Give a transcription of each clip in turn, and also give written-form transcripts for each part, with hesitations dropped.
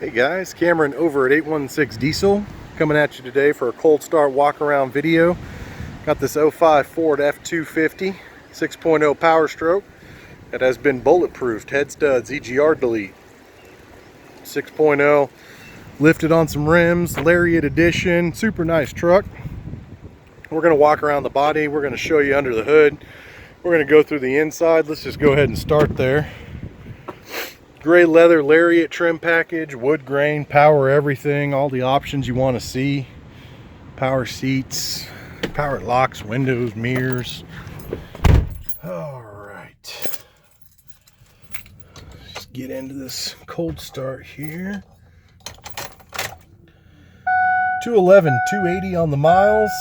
Hey guys, Cameron over at 816 Diesel coming at you today for a cold start walk around video. Got this 05 Ford F250 6.0 Powerstroke that has been bulletproofed, head studs, EGR delete. 6.0, lifted on some rims, Lariat edition, super nice truck. We're going to walk around the body, we're going to show you under the hood, we're going to go through the inside. Let's just go ahead and start there. Gray leather Lariat trim package, wood grain, power everything, all the options you want to see. Power seats, power locks, windows, mirrors. All right. Let's get into this cold start here. 211, 280 on the miles.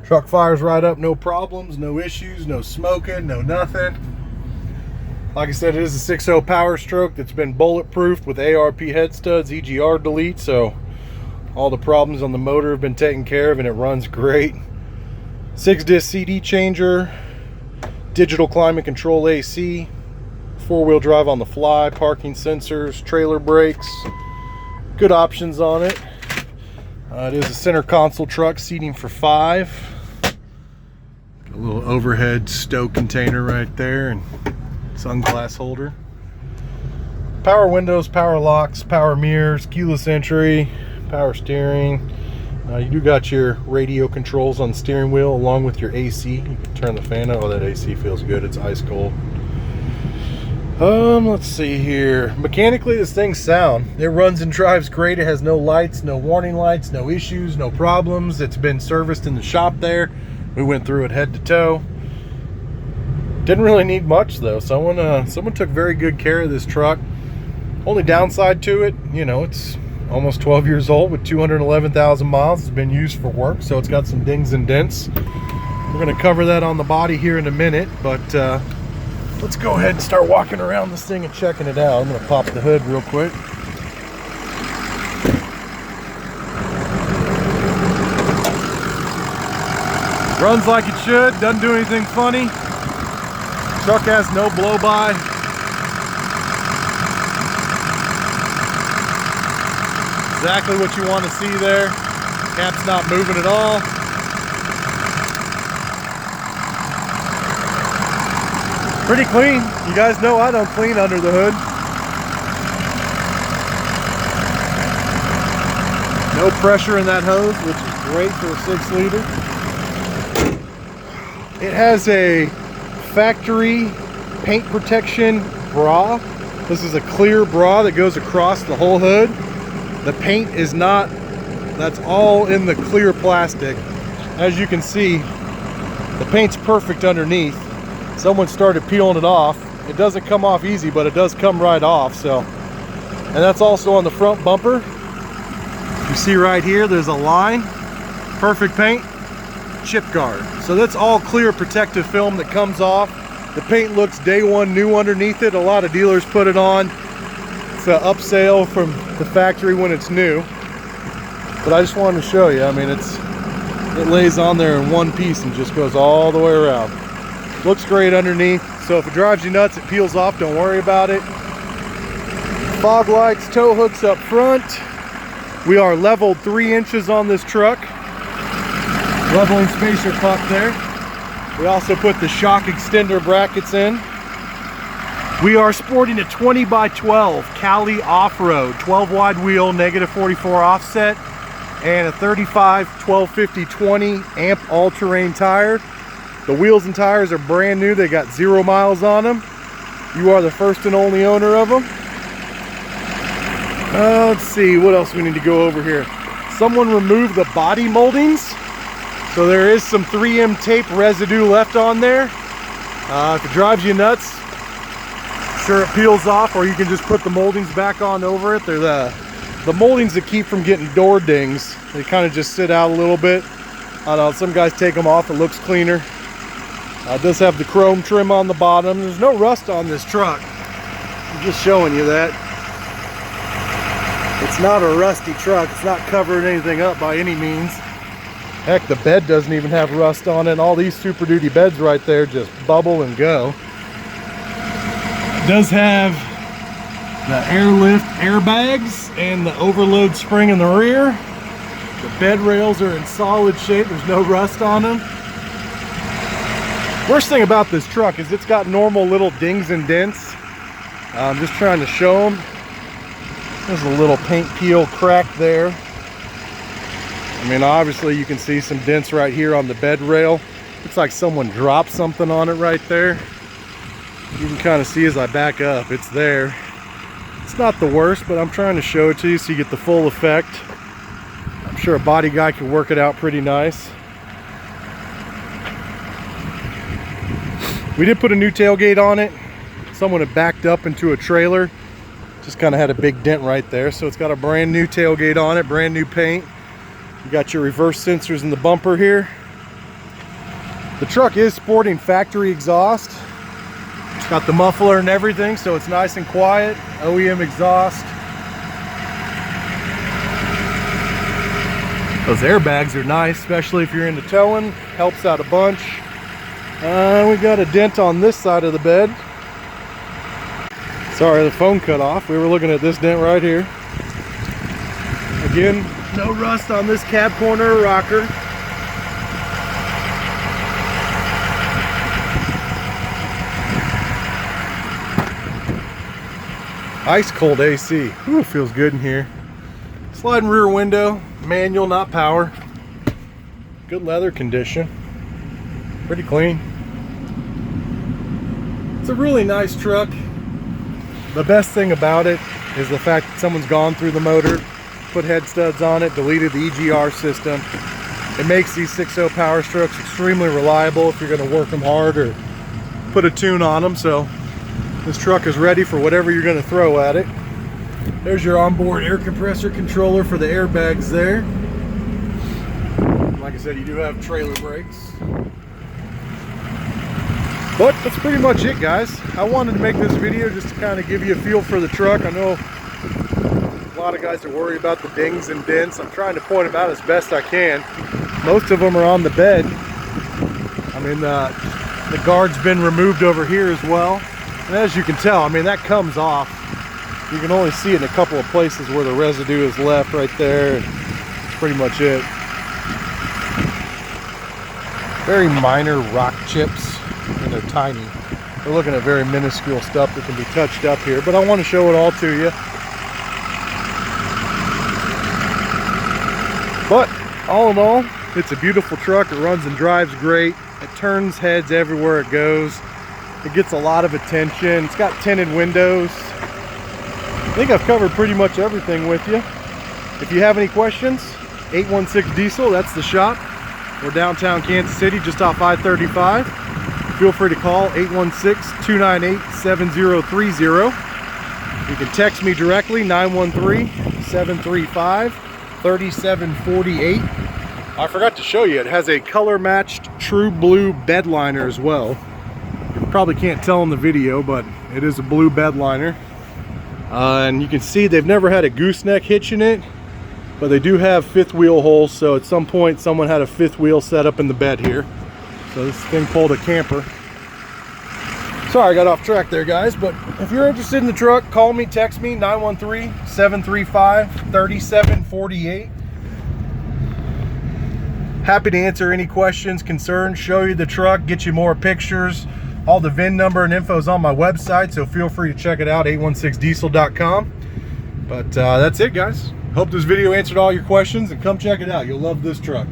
Truck fires right up, no problems, no issues, no smoking, no nothing. Like I said, it is a 6.0 Powerstroke that's been bulletproofed with ARP head studs, EGR delete, so all the problems on the motor have been taken care of and it runs great. 6-disc CD changer, digital climate control AC, 4-wheel drive on the fly, parking sensors, trailer brakes, good options on it. It is a center console truck, seating for 5. Got a little overhead stow container right there and sunglass holder. Power windows, power locks, power mirrors, keyless entry, power steering. You do got your radio controls on the steering wheel along with your AC. You can turn the fan on. Oh, that AC feels good. It's ice cold. Let's see here. Mechanically, this thing's sound. It runs and drives great. It has no lights, no warning lights, no issues, no problems. It's been serviced in the shop there. We went through it head to toe. Didn't really need much though. Someone took very good care of this truck. Only downside to it, you know, it's almost 12 years old with 211,000 miles. It's been used for work, so it's got some dings and dents. We're going to cover that on the body here in a minute, but let's go ahead and start walking around this thing and checking it out. I'm going to pop the hood real quick. Runs like it should, doesn't do anything funny. Truck has no blow-by. Exactly what you want to see there. Cap's not moving at all. Pretty clean. You guys know I don't clean under the hood. No pressure in that hose, which is great for a 6-liter. It has a factory paint protection bra. This is a clear bra that goes across the whole hood. The paint is not, that's all in the clear plastic. As you can see, the paint's perfect underneath. Someone started peeling it off. It doesn't come off easy, but it does come right off. So, and that's also on the front bumper. You see right here, there's a line. Perfect paint. Chip guard. So that's all clear protective film that comes off. The paint looks day one new underneath it. A lot of dealers put it on. It's an upsale from the factory when it's new. But I just wanted to show you. I mean, it lays on there in one piece and just goes all the way around. Looks great underneath. So if it drives you nuts, it peels off. Don't worry about it. Fog lights, tow hooks up front. We are leveled 3 inches on this truck. Leveling spacer cup there. We also put the shock extender brackets in. We are sporting a 20 by 12 Cali off-road, 12 wide wheel, -44 offset, and a 35 1250 20 amp all-terrain tire. The wheels and tires are brand new. They got 0 miles on them. You are the first and only owner of them. Let's see what else we need to go over here. Someone removed the body moldings. So there is some 3M tape residue left on there. If it drives you nuts, sure it peels off, or you can just put the moldings back on over it. They're the moldings that keep from getting door dings. They kind of just sit out a little bit. I don't know, some guys take them off, it looks cleaner. It does have the chrome trim on the bottom. There's no rust on this truck. I'm just showing you that. It's not a rusty truck. It's not covering anything up by any means. Heck, the bed doesn't even have rust on it. All these Super Duty beds right there just bubble and go. It does have the airlift airbags and the overload spring in the rear. The bed rails are in solid shape. There's no rust on them. Worst thing about this truck is it's got normal little dings and dents. I'm just trying to show them. There's a little paint peel crack there. I mean, obviously you can see some dents right here on the bed rail. Looks like someone dropped something on it right there. You can kind of see as I back up, it's there. It's not the worst, but I'm trying to show it to you so you get the full effect. I'm sure a body guy could work it out pretty nice. We did put a new tailgate on it. Someone had backed up into a trailer. Just kind of had a big dent right there. So it's got a brand new tailgate on it, brand new paint. You got your reverse sensors in the bumper here. The truck is sporting factory exhaust. It's got the muffler and everything, so it's nice and quiet. OEM exhaust. Those airbags are nice, especially if you're into towing. Helps out a bunch. We got a dent on this side of the bed. Sorry, the phone cut off. We were looking at this dent right here. Again, no rust on this cab corner rocker. Ice cold AC. Ooh, feels good in here. Sliding rear window, manual, not power. Good leather condition. Pretty clean. It's a really nice truck. The best thing about it is the fact that someone's gone through the motor, put head studs on it, deleted the EGR system. It makes these 6.0 Powerstrokes extremely reliable if you're going to work them hard or put a tune on them. So this truck is ready for whatever you're going to throw at it. There's your onboard air compressor controller for the airbags there. Like I said, you do have trailer brakes. But that's pretty much it, guys. I wanted to make this video just to kind of give you a feel for the truck. I know a lot of guys are worried about the dings and dents. I'm trying to point them out as best I can. Most of them are on the bed. I mean, the guard's been removed over here as well. And as you can tell, I mean, that comes off. You can only see it in a couple of places where the residue is left right there. And that's pretty much it. Very minor rock chips. And they're tiny. We're looking at very minuscule stuff that can be touched up here, but I want to show it all to you. But all in all, it's a beautiful truck. It runs and drives great. It turns heads everywhere it goes. It gets a lot of attention. It's got tinted windows. I think I've covered pretty much everything with you. If you have any questions, 816 Diesel, that's the shop. We're downtown Kansas City, just off I-35. Feel free to call 816-298-7030. You can text me directly, 913-735-3748. I forgot to show you, it has a color matched true blue bed liner as well. You probably can't tell in the video, but it is a blue bed liner. And you can see they've never had a gooseneck hitch in it, but they do have fifth wheel holes, so at some point someone had a fifth wheel set up in the bed here. So this thing pulled a camper. Sorry, I got off track there, guys, but if you're interested in the truck, call me, text me, 913-735-3748. Happy to answer any questions, concerns, show you the truck, get you more pictures. All the VIN number and info is on my website, so feel free to check it out, 816diesel.com. But that's it, guys. Hope this video answered all your questions, and come check it out. You'll love this truck.